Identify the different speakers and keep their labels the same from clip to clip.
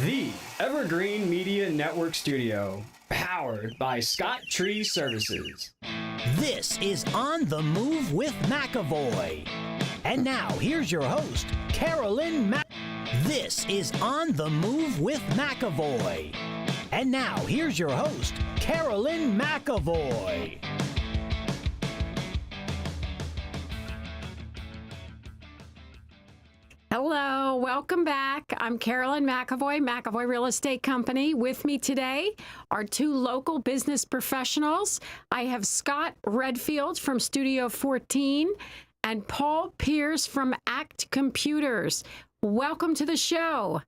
Speaker 1: The Evergreen Media Network Studio, powered by Scott Tree Services.
Speaker 2: This is On the Move with MacEvoy. And now, here's your host, Carolyn This is On the Move with MacEvoy. And now, here's your host, Carolyn MacEvoy.
Speaker 3: Hello, welcome back. I'm Carolyn MacEvoy, MacEvoy Real Estate Company. With me today are two local business professionals. I have Scott Redfield from Studio 14 and Paul Pierce from Act Computers. Welcome to the show.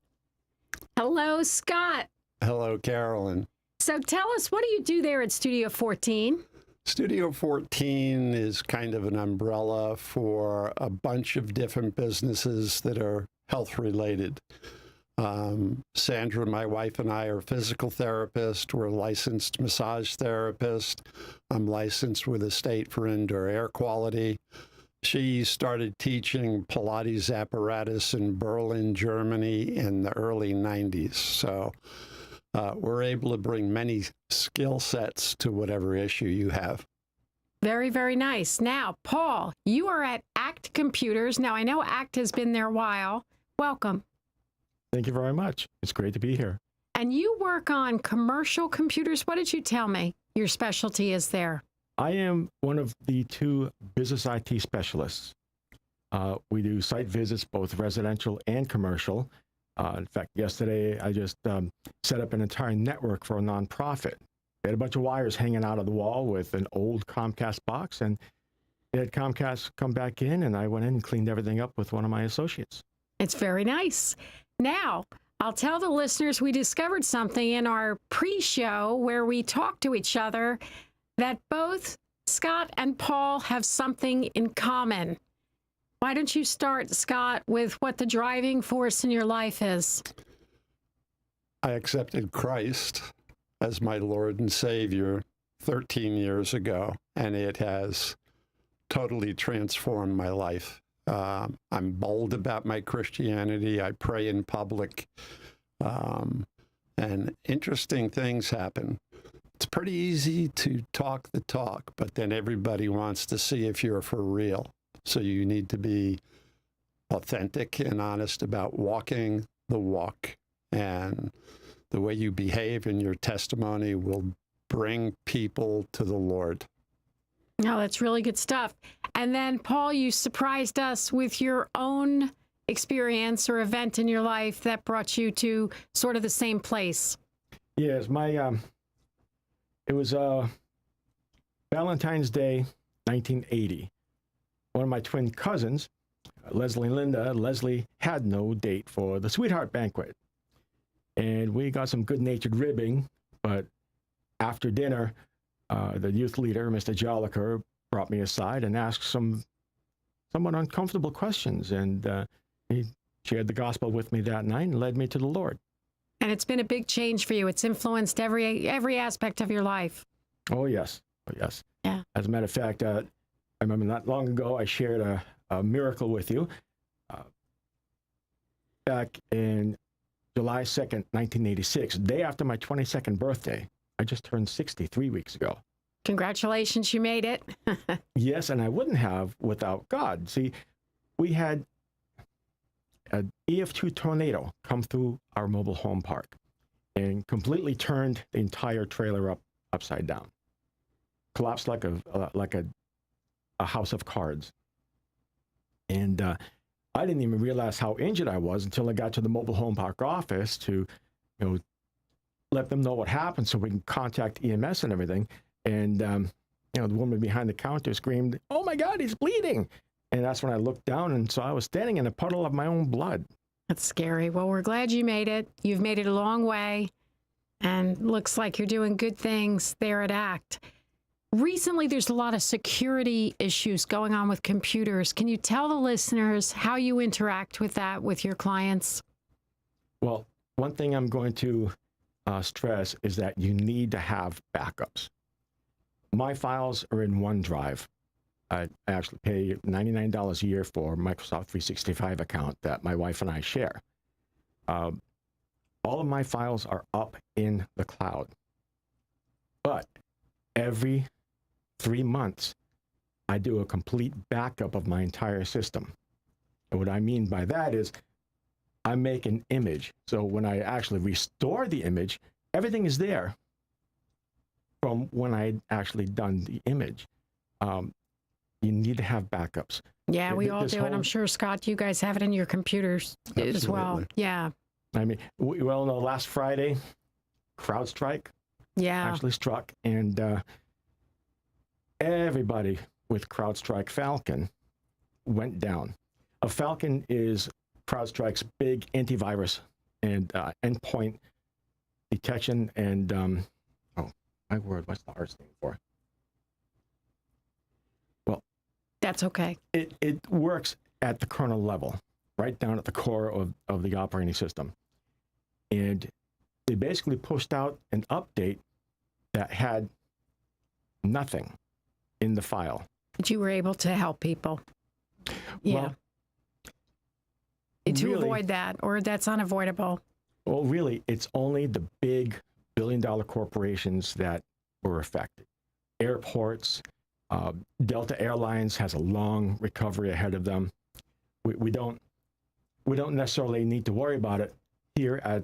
Speaker 3: Hello, Scott.
Speaker 4: Hello, Carolyn.
Speaker 3: So tell us, what do you do there at Studio 14?
Speaker 4: Studio 14 is kind of an umbrella for a bunch of different businesses that are health related. Sandra, my wife, and I are physical therapists. We're licensed massage therapists. I'm licensed with a state for indoor air quality. She started teaching Pilates apparatus in Berlin, Germany in the early 90s. So we're able to bring many skill sets to whatever issue you have.
Speaker 3: Very, very nice. Now, Paul, you are at Act Computers. Now, I know Act has been there a while. Welcome.
Speaker 5: Thank you very much. It's great to be here.
Speaker 3: And you work on commercial computers. What did you tell me your specialty is there?
Speaker 5: I am one of the two business IT specialists. We do site visits, both residential and commercial. In fact, yesterday I just set up an entire network for a nonprofit. They had a bunch of wires hanging out of the wall with an old Comcast box, and they had Comcast come back in, and I went in and cleaned everything up with one of my associates.
Speaker 3: It's very nice. Now, I'll tell the listeners we discovered something in our pre-show where we talked to each other that both Scott and Paul have something in common. Why don't you start, Scott, with what the driving force in your life is?
Speaker 4: I accepted Christ as my Lord and Savior 13 years ago, and it has totally transformed my life. I'm bold about my Christianity. I pray in public, and interesting things happen. It's pretty easy to talk the talk, but then everybody wants to see if you're for real. So you need to be authentic and honest about walking the walk. And the way you behave in your testimony will bring people to the Lord.
Speaker 3: No, that's really good stuff. And then, Paul, you surprised us with your own experience or event in your life that brought you to sort of the same place.
Speaker 5: Yes, it was Valentine's Day, 1980. One of my twin cousins, Leslie and Linda, Leslie had no date for the sweetheart banquet. And we got some good-natured ribbing, but after dinner, the youth leader, Mr. Jolliker, brought me aside and asked some somewhat uncomfortable questions. And he shared the gospel with me that night and led me to the Lord.
Speaker 3: And it's been a big change for you. It's influenced every aspect of your life.
Speaker 5: Oh, yes. Oh, yes.
Speaker 3: Yeah.
Speaker 5: As a matter of fact, I remember not long ago, I shared a miracle with you. Back in July 2nd, 1986, day after my 22nd birthday. I just turned 60 3 weeks ago.
Speaker 3: Congratulations, you made it.
Speaker 5: Yes, and I wouldn't have without God. See, we had an EF2 tornado come through our mobile home park and completely turned the entire trailer upside down. Collapsed like a house of cards. And I didn't even realize how injured I was until I got to the mobile home park office to, let them know what happened so we can contact EMS and everything. And, the woman behind the counter screamed, "Oh my God, he's bleeding." And that's when I looked down and saw I was standing in a puddle of my own blood.
Speaker 3: That's scary. Well, we're glad you made it. You've made it a long way. And looks like you're doing good things there at ACT. Recently, there's a lot of security issues going on with computers. Can you tell the listeners how you interact with that with your clients?
Speaker 5: Well, one thing I'm going to stress is that you need to have backups. My files are in OneDrive. I actually pay $99 a year for Microsoft 365 account that my wife and I share. All of my files are up in the cloud. But every 3 months, I do a complete backup of my entire system. And what I mean by that is I make an image. So when I actually restore the image, everything is there from when I had actually done the image. You need to have backups.
Speaker 3: Yeah, we all do. And I'm sure, Scott, you guys have it in your computers as well. Yeah.
Speaker 5: I mean, well, no, last Friday, CrowdStrike actually struck, and everybody with CrowdStrike Falcon went down. A Falcon is CrowdStrike's big antivirus and endpoint detection and, oh, my word, what's the R stand for? Well,
Speaker 3: that's okay.
Speaker 5: It works at the kernel level, right down at the core of the operating system. And they basically pushed out an update that had nothing in the file.
Speaker 3: But you were able to help people. Yeah.
Speaker 5: Well,
Speaker 3: to
Speaker 5: really,
Speaker 3: avoid that, or that's unavoidable.
Speaker 5: Well, really, it's only the big billion-dollar corporations that were affected. Airports, Delta Airlines has a long recovery ahead of them. We don't necessarily need to worry about it here at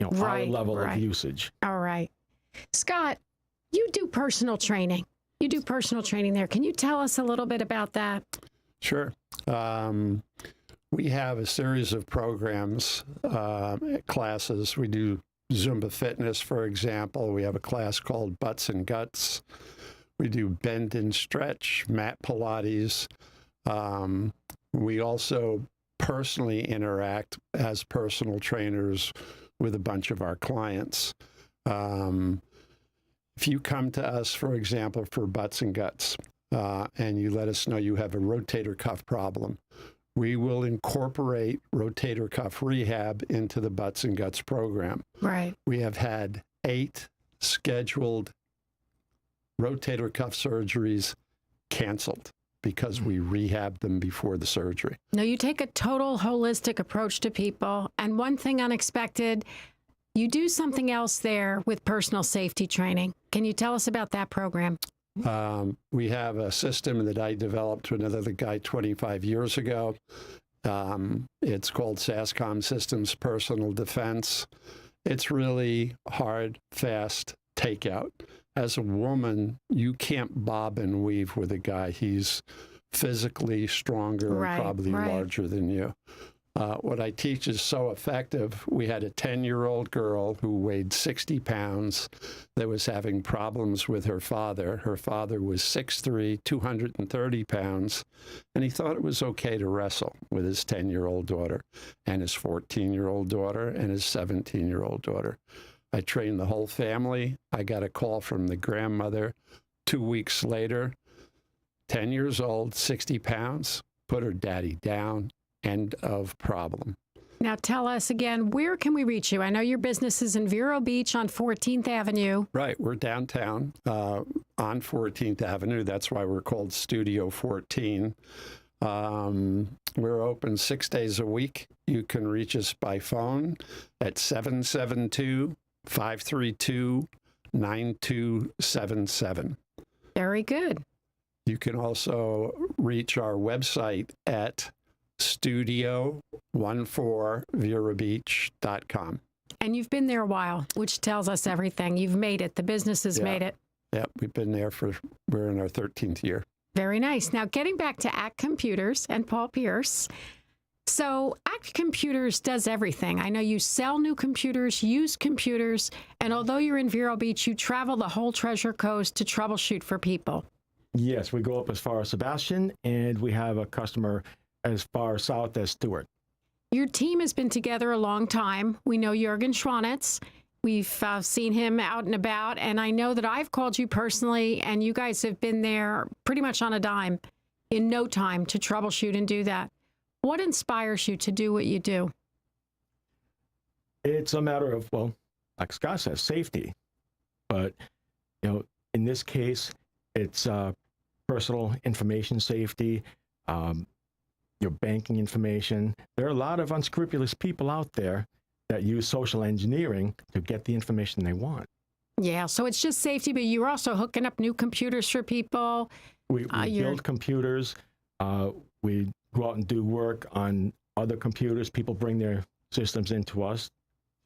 Speaker 5: our level of usage.
Speaker 3: All right. Scott, you do personal training. You do personal training there. Can you tell us a little bit about that?
Speaker 4: Sure. We have a series of programs, classes. We do Zumba fitness, for example. We have a class called Butts and Guts. We do bend and stretch, mat Pilates. We also personally interact as personal trainers with a bunch of our clients. If you come to us, for example, for Butts and Guts, and you let us know you have a rotator cuff problem, we will incorporate rotator cuff rehab into the Butts and Guts program.
Speaker 3: Right.
Speaker 4: We have had 8 scheduled rotator cuff surgeries canceled because we rehabbed them before the surgery.
Speaker 3: No, you take a total holistic approach to people. And one thing unexpected, you do something else there with personal safety training. Can you tell us about that program?
Speaker 4: We have a system that I developed with another guy 25 years ago. It's called SASCOM Systems Personal Defense. It's really hard, fast takeout. As a woman, you can't bob and weave with a guy. He's physically stronger and probably larger than you. What I teach is so effective. We had a 10-year-old girl who weighed 60 pounds that was having problems with her father. Her father was 6'3", 230 pounds, and he thought it was okay to wrestle with his 10-year-old daughter and his 14-year-old daughter and his 17-year-old daughter. I trained the whole family. I got a call from the grandmother 2 weeks later, 10 years old, 60 pounds, put her daddy down. End of problem.
Speaker 3: Now tell us again, where can we reach you? I know your business is in Vero Beach on 14th Avenue.
Speaker 4: Right. We're downtown on 14th Avenue. That's why we're called Studio 14. We're open 6 days a week. You can reach us by phone at 772-532-9277.
Speaker 3: Very good.
Speaker 4: You can also reach our website at studio14verabeach.com.
Speaker 3: And you've been there a while, which tells us everything. You've made it. The business has made it.
Speaker 4: Yeah, we've been there we're in our 13th year.
Speaker 3: Very nice. Now, getting back to Act Computers and Paul Pierce. So Act Computers does everything. I know you sell new computers, used computers, and although you're in Vero Beach, you travel the whole Treasure Coast to troubleshoot for people.
Speaker 5: Yes, we go up as far as Sebastian, and we have a customer as far south as Stewart.
Speaker 3: Your team has been together a long time. We know Jürgen Schwanitz. We've seen him out and about, and I know that I've called you personally, and you guys have been there pretty much on a dime, in no time, to troubleshoot and do that. What inspires you to do what you do?
Speaker 5: It's a matter of, well, like Scott says, safety. But, in this case, it's personal information safety, your banking information. There are a lot of unscrupulous people out there that use social engineering to get the information they want.
Speaker 3: Yeah, so it's just safety, but you're also hooking up new computers for people.
Speaker 5: We build computers. We go out and do work on other computers. People bring their systems into us.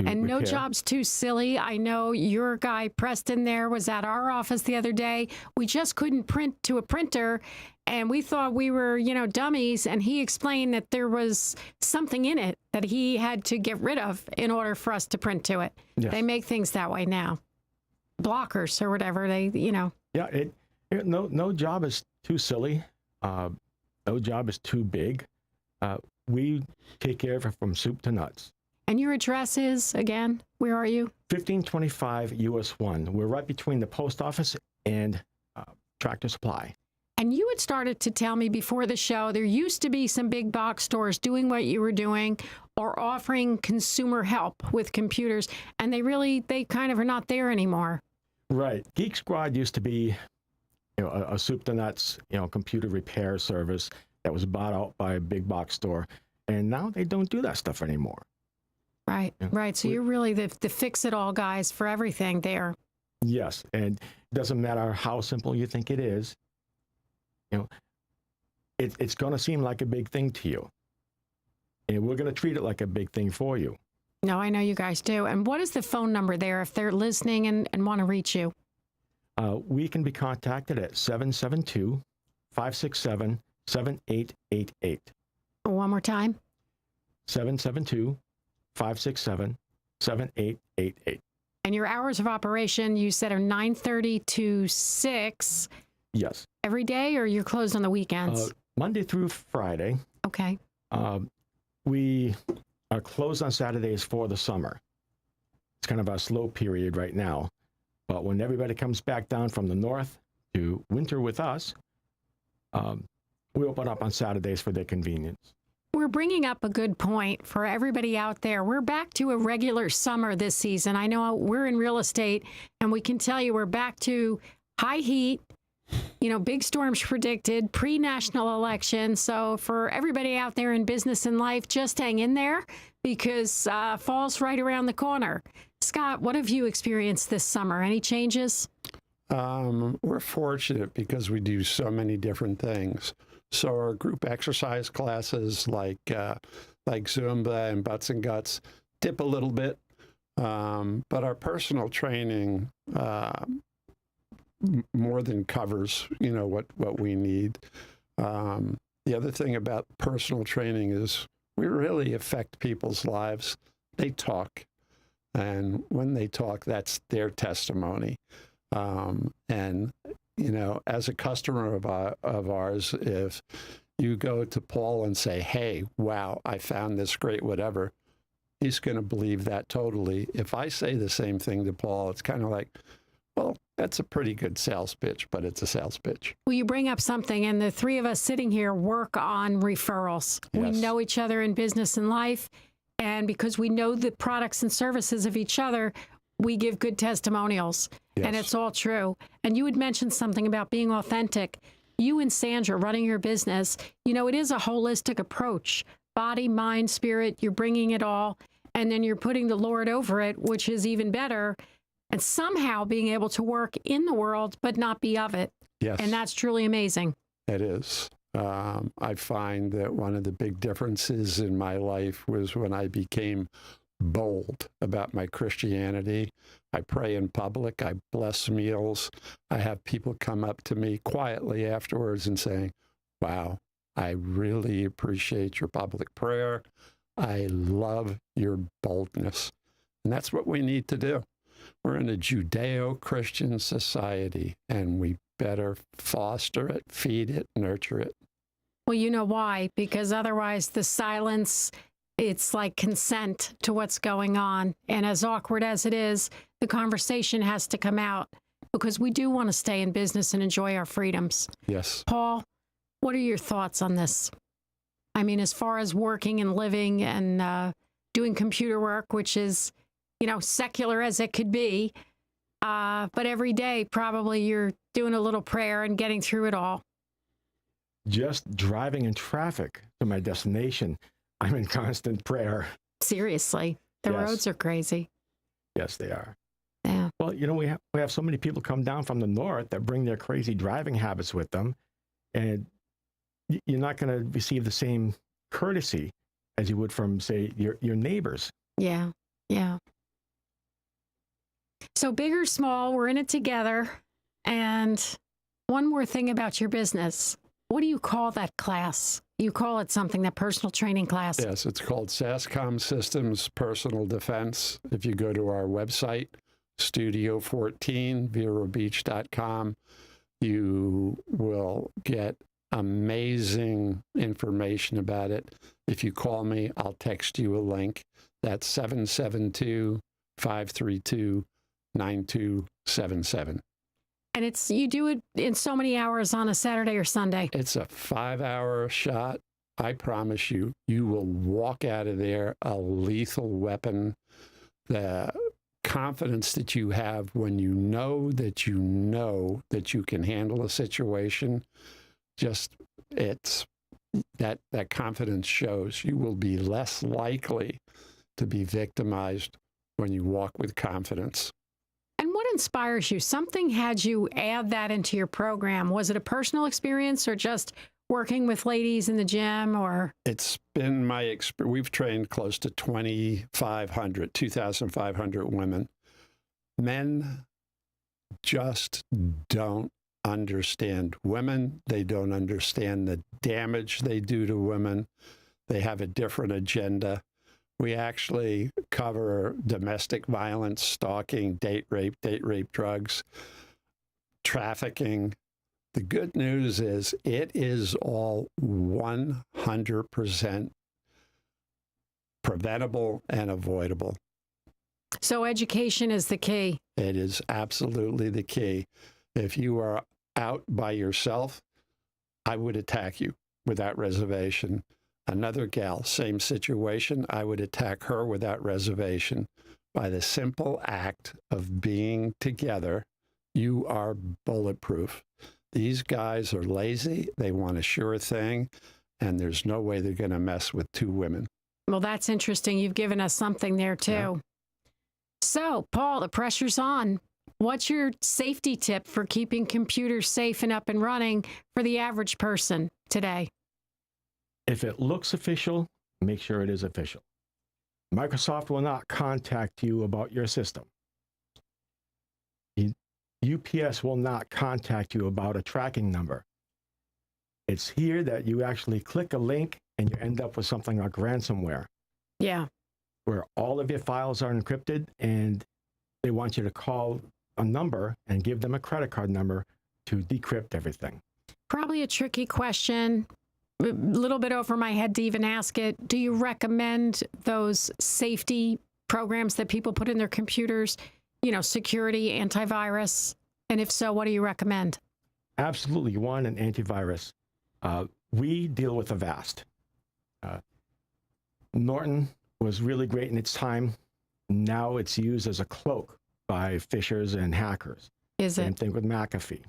Speaker 3: And no
Speaker 5: repair.
Speaker 3: job's too silly. I know your guy, Preston, there was at our office the other day. We just couldn't print to a printer, and we thought we were, dummies. And he explained that there was something in it that he had to get rid of in order for us to print to it.
Speaker 5: Yes.
Speaker 3: They make things that way now. Blockers or whatever,
Speaker 5: Yeah, no job is too silly. No job is too big. We take care of it from soup to nuts.
Speaker 3: And your address is, again, where are you?
Speaker 5: 1525 US 1. We're right between the post office and Tractor Supply.
Speaker 3: And you had started to tell me before the show, there used to be some big box stores doing what you were doing or offering consumer help with computers, and they kind of are not there anymore.
Speaker 5: Right. Geek Squad used to be a soup to nuts, computer repair service that was bought out by a big box store. And now they don't do that stuff anymore.
Speaker 3: Right, right. So you're really the fix-it-all guys for everything there.
Speaker 5: Yes, and it doesn't matter how simple you think it is. It's going to seem like a big thing to you. And we're going to treat it like a big thing for you.
Speaker 3: No, I know you guys do. And what is the phone number there if they're listening and want to reach you?
Speaker 5: We can be contacted at 772-567-7888.
Speaker 3: One more time.
Speaker 5: 772-567-7888.
Speaker 3: And your hours of operation, you said, are 9:30 to 6
Speaker 5: Yes.
Speaker 3: every day, or you're closed on the weekends?
Speaker 5: Monday through Friday.
Speaker 3: Okay.
Speaker 5: We are closed on Saturdays for the summer. It's kind of a slow period right now. But when everybody comes back down from the north to winter with us, we open up on Saturdays for their convenience.
Speaker 3: We're bringing up a good point for everybody out there. We're back to a regular summer this season. I know we're in real estate, and we can tell you we're back to high heat, big storms predicted, pre-national election. So for everybody out there in business and life, just hang in there because fall's right around the corner. Scott, what have you experienced this summer? Any changes?
Speaker 4: We're fortunate because we do so many different things. So our group exercise classes like Zumba and Butts and Guts dip a little bit, but our personal training more than covers what we need. The other thing about personal training is we really affect people's lives. They talk, and when they talk, that's their testimony. And as a customer of ours, if you go to Paul and say, hey, wow, I found this great whatever, he's going to believe that totally. If I say the same thing to Paul, it's kind of like, well, that's a pretty good sales pitch, but it's a sales pitch.
Speaker 3: Well, you bring up something, and the three of us sitting here work on referrals.
Speaker 4: Yes.
Speaker 3: We know each other in business and life, and because we know the products and services of each other, we give good testimonials.
Speaker 4: Yes.
Speaker 3: And it's all true. And you had mentioned something about being authentic. You and Sandra running your business, it is a holistic approach. Body, mind, spirit, you're bringing it all. And then you're putting the Lord over it, which is even better. And somehow being able to work in the world, but not be of it.
Speaker 4: Yes.
Speaker 3: And that's truly amazing.
Speaker 4: It is. I find that one of the big differences in my life was when I became bold about my Christianity. I pray in public. I bless meals. I have people come up to me quietly afterwards and saying, wow, I really appreciate your public prayer. I love your boldness. And that's what we need to do. We're in a Judeo-Christian society, and we better foster it, feed it, nurture it.
Speaker 3: Well, you know why? Because otherwise the silence, it's like consent to what's going on. And as awkward as it is, the conversation has to come out because we do want to stay in business and enjoy our freedoms.
Speaker 4: Yes.
Speaker 3: Paul, what are your thoughts on this? I mean, as far as working and living and doing computer work, which is, secular as it could be, but every day probably you're doing a little prayer and getting through it all.
Speaker 5: Just driving in traffic to my destination, I'm in constant prayer.
Speaker 3: Seriously. The
Speaker 5: Yes.
Speaker 3: roads are crazy.
Speaker 5: Yes, they are.
Speaker 3: Yeah.
Speaker 5: Well, we have so many people come down from the north that bring their crazy driving habits with them, and you're not going to receive the same courtesy as you would from, say, your neighbors.
Speaker 3: Yeah. Yeah. So big or small, we're in it together. And one more thing about your business. What do you call that class? You call it something, that personal training class?
Speaker 4: Yes, it's called SASCOM Systems Personal Defense. If you go to our website, Studio14, VeroBeach.com, you will get amazing information about it. If you call me, I'll text you a link. That's 772-532-9277.
Speaker 3: And you do it in so many hours on a Saturday or Sunday.
Speaker 4: It's a 5-hour shot. I promise you, you will walk out of there a lethal weapon. The confidence that you have when you know that you can handle a situation, just that confidence shows. You will be less likely to be victimized when you walk with confidence.
Speaker 3: And what inspires you? Something had you add that into your program. Was it a personal experience or just working with ladies in the gym? Or
Speaker 4: it's been my experience. We've trained close to 2,500 women. Men just don't understand women. They don't understand the damage they do to women. They have a different agenda. We actually cover domestic violence, stalking, date rape drugs, trafficking. The good news is it is all 100% preventable and avoidable.
Speaker 3: so education is the key.
Speaker 4: It is absolutely the key. If you are out by yourself, I would attack you without reservation. Another gal, same situation, I would attack her without reservation. By the simple act of being together, you are bulletproof. These guys are lazy. They want a sure thing, and there's no way they're going to mess with two women.
Speaker 3: Well, that's interesting. You've given us something there, too.
Speaker 4: Yeah.
Speaker 3: So, Paul, the pressure's on. What's your safety tip for keeping computers safe and up and running for the average person today?
Speaker 5: If it looks official, make sure it is official. Microsoft will not contact you about your system. UPS will not contact you about a tracking number. It's here that you actually click a link and you end up with something like ransomware,
Speaker 3: Yeah.
Speaker 5: where all of your files are encrypted and they want you to call a number and give them a credit card number to decrypt everything.
Speaker 3: Probably a tricky question. A little bit over my head to even ask it. Do you recommend those safety programs that people put in their computers? You know, security, antivirus? And if so, what do you recommend?
Speaker 5: Absolutely. You want an antivirus. We deal with Avast. Norton was really great in its time. Now it's used as a cloak by phishers and hackers. Same thing with McAfee.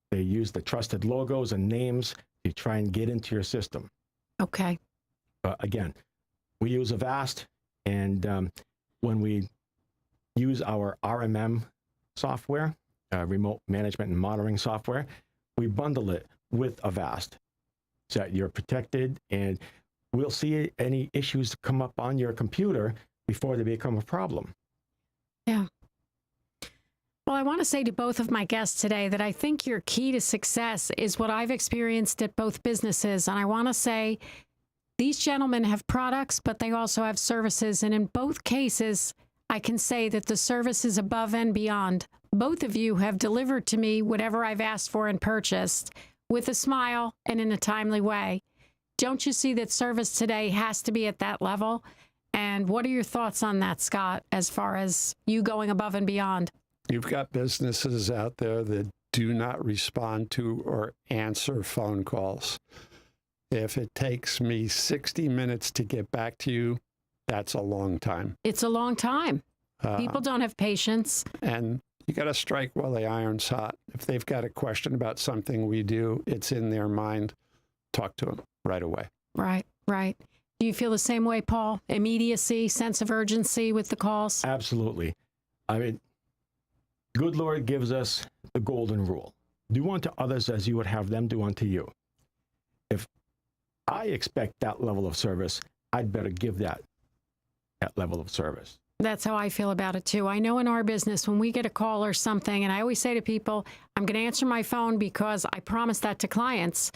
Speaker 5: They use the trusted logos and names to try and get into your system.
Speaker 3: Okay.
Speaker 5: But again, we use Avast, and when we use our RMM software, remote management and monitoring software, we bundle it with Avast so that you're protected, and we'll see any issues come up on your computer before they become a problem.
Speaker 3: Yeah. Well, I want to say to both of my guests today that I think your key to success is what I've experienced at both businesses. And I want to say these gentlemen have products, but they also have services. And in both cases, I can say that the service is above and beyond. Both of you have delivered to me whatever I've asked for and purchased with a smile and in a timely way. Don't you see that service today has to be at that level? And what are your thoughts on that, Scott, as far as you going above and beyond?
Speaker 4: You've got businesses out there that do not respond to or answer phone calls. If it takes me 60 minutes to get back to you, that's a long time.
Speaker 3: It's a long time. People don't have patience.
Speaker 4: And you got to strike while the iron's hot. If they've got a question about something we do, it's in their mind, talk to them right away.
Speaker 3: Right, right. Do you feel the same way, Paul? Immediacy, sense of urgency with the calls?
Speaker 5: Absolutely. I mean, good Lord gives us the golden rule. Do unto others as you would have them do unto you. If I expect that level of service, I'd better give that level of service.
Speaker 3: That's how I feel about it too. I know in our business, when we get a call or something, and I always say to people, I'm going to answer my phone because I promise that to clients.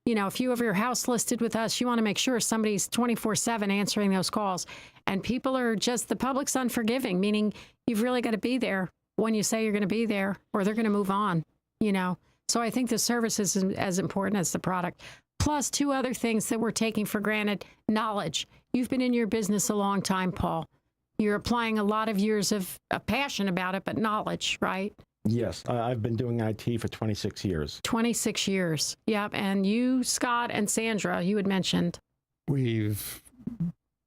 Speaker 3: You know, if you have your house listed with us, you want to make sure somebody's 24/7 answering those calls. And people are just, the public's unforgiving, meaning you've really got to be there when you say you're going to be there, or they're going to move on, you know. So I think the service is as important as the product. Plus, two other things that we're taking for granted: knowledge. You've been in your business a long time, Paul. You're applying a lot of years of passion about it, but knowledge, right?
Speaker 5: Yes, I've been doing IT for 26 years.
Speaker 3: 26 years. Yep. And you, Scott, and Sandra, you had mentioned.
Speaker 4: We've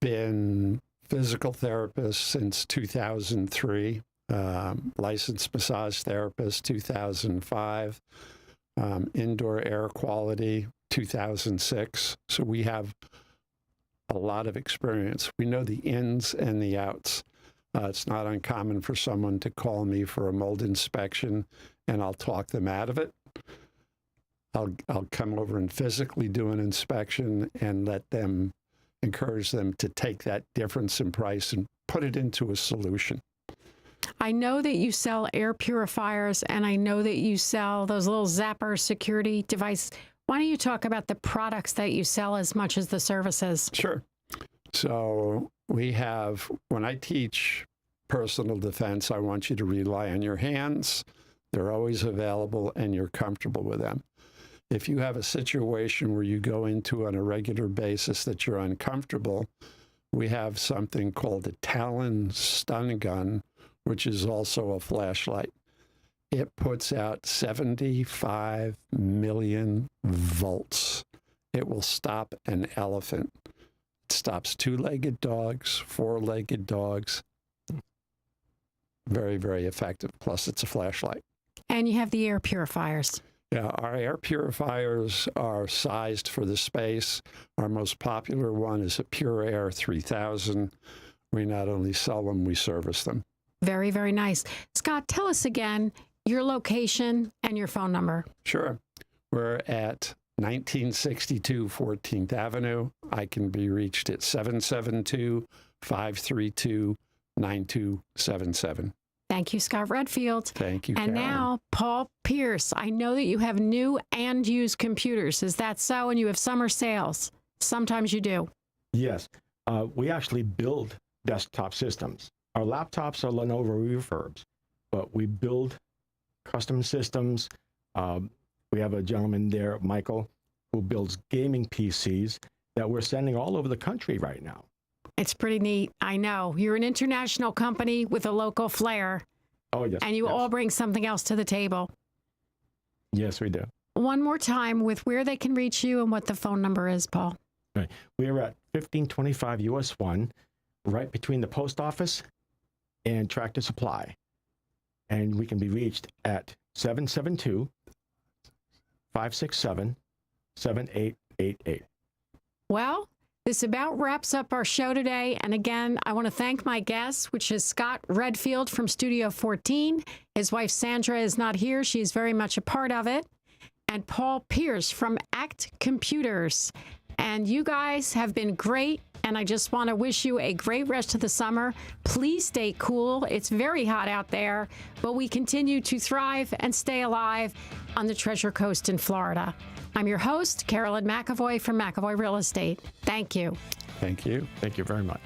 Speaker 4: been physical therapists since 2003, licensed massage therapist 2005, indoor air quality 2006. So we have a lot of experience. We know the ins and the outs. It's not uncommon for someone to call me for a mold inspection, and I'll talk them out of it. I'll come over and physically do an inspection and encourage them to take that difference in price and put it into a solution.
Speaker 3: I know that you sell air purifiers, and I know that you sell those little zapper security device. Why don't you talk about the products that you sell as much as the services?
Speaker 4: Sure. So we have, when I teach personal defense, I want you to rely on your hands. They're always available and you're comfortable with them. If you have a situation where you go into on a regular basis that you're uncomfortable, we have something called a Talon stun gun, which is also a flashlight. It puts out 75 million volts. It will stop an elephant. It stops two-legged dogs, four-legged dogs. Very, very effective. Plus, it's a flashlight.
Speaker 3: And you have the air purifiers.
Speaker 4: Yeah, our air purifiers are sized for the space. Our most popular one is a Pure Air 3000. We not only sell them, we service them.
Speaker 3: Very, very nice. Scott, tell us again your location and your phone number.
Speaker 4: Sure. We're at 1962 14th Avenue. I can be reached at 772-532-9277.
Speaker 3: Thank you, Scott Redfield.
Speaker 4: Thank you,
Speaker 3: And
Speaker 4: Karen.
Speaker 3: now, Paul Pierce, I know that you have new and used computers. Is that so? And you have summer sales. Sometimes you do.
Speaker 5: Yes, we actually build desktop systems. Our laptops are Lenovo refurbs, but we build custom systems. We have a gentleman there, Michael, who builds gaming PCs that we're sending all over the country right now.
Speaker 3: It's pretty neat. I know. You're an international company with a local flair.
Speaker 5: Oh, yes.
Speaker 3: And you
Speaker 5: yes.
Speaker 3: all bring something else to the table.
Speaker 5: Yes, we do.
Speaker 3: One more time with where they can reach you and what the phone number is, Paul.
Speaker 5: Right. We are at 1525 US 1, right between the post office and Tractor Supply. And we can be reached at 772-567-7888.
Speaker 3: Well, this about wraps up our show today. And again, I want to thank my guest, which is Scott Redfield from Studio 14. His wife, Sandra, is not here. She's very much a part of it. And Paul Pierce from Act Computers. And you guys have been great. And I just want to wish you a great rest of the summer. Please stay cool. It's very hot out there, but we continue to thrive and stay alive on the Treasure Coast in Florida. I'm your host, Carolyn MacEvoy from MacEvoy Real Estate. Thank you.
Speaker 4: Thank you.
Speaker 5: Thank you very much.